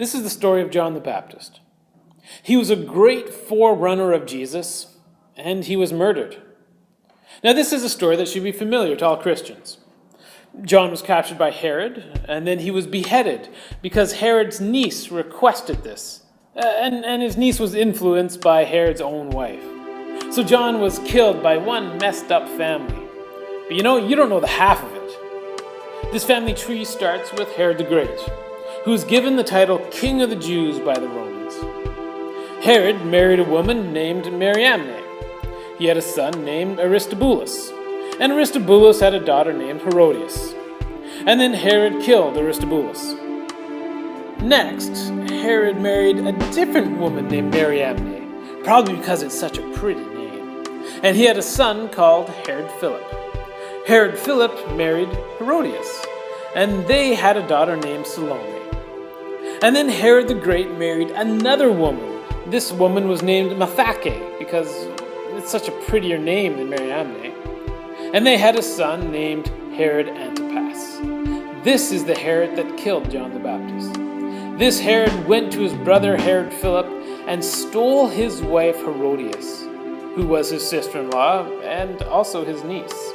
This is the story of John the Baptist. He was a great forerunner of Jesus, and he was murdered. Now, this is a story that should be familiar to all Christians. John was captured by Herod, and then he was beheaded because Herod's niece requested this. And his niece was influenced by Herod's own wife. So John was killed by one messed up family. But you don't know the half of it. This family tree starts with Herod the Great, who was given the title King of the Jews by the Romans. Herod married a woman named Mariamne. He had a son named Aristobulus, and Aristobulus had a daughter named Herodias. And then Herod killed Aristobulus. Next, Herod married a different woman named Mariamne, probably because it's such a pretty name. And he had a son called Herod Philip. Herod Philip married Herodias, and they had a daughter named Salome. And then Herod the Great married another woman. This woman was named Mathake, because it's such a prettier name than Mariamne. And they had a son named Herod Antipas. This is the Herod that killed John the Baptist. This Herod went to his brother Herod Philip and stole his wife Herodias, who was his sister-in-law and also his niece.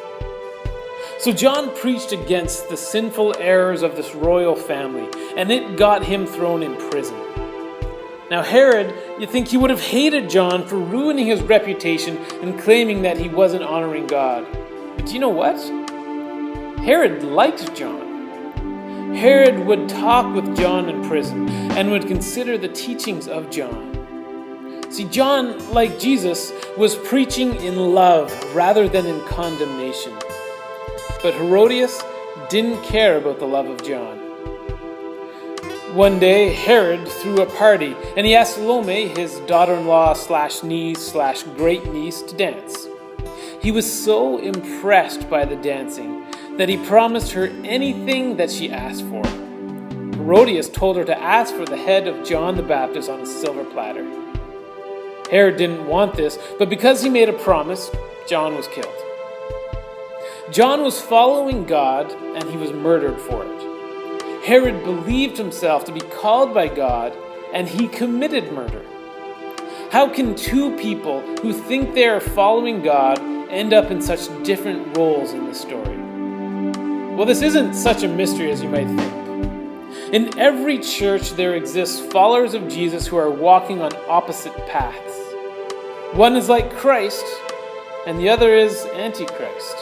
So John preached against the sinful errors of this royal family, and it got him thrown in prison. Now Herod, you'd think he would have hated John for ruining his reputation and claiming that he wasn't honoring God. But do you know what? Herod liked John. Herod would talk with John in prison and would consider the teachings of John. See, John, like Jesus, was preaching in love rather than in condemnation. But Herodias didn't care about the love of John. One day, Herod threw a party, and he asked Salome, his daughter-in-law /niece /great-niece, to dance. He was so impressed by the dancing that he promised her anything that she asked for. Herodias told her to ask for the head of John the Baptist on a silver platter. Herod didn't want this, but because he made a promise, John was killed. John was following God, and he was murdered for it. Herod believed himself to be called by God, and he committed murder. How can two people who think they are following God end up in such different roles in this story? Well, this isn't such a mystery as you might think. In every church, there exists followers of Jesus who are walking on opposite paths. One is like Christ, and the other is Antichrist.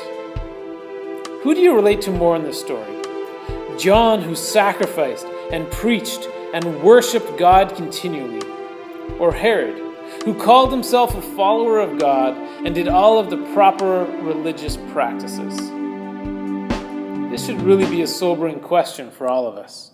Who do you relate to more in this story? John, who sacrificed and preached and worshipped God continually, or Herod, who called himself a follower of God and did all of the proper religious practices? This should really be a sobering question for all of us.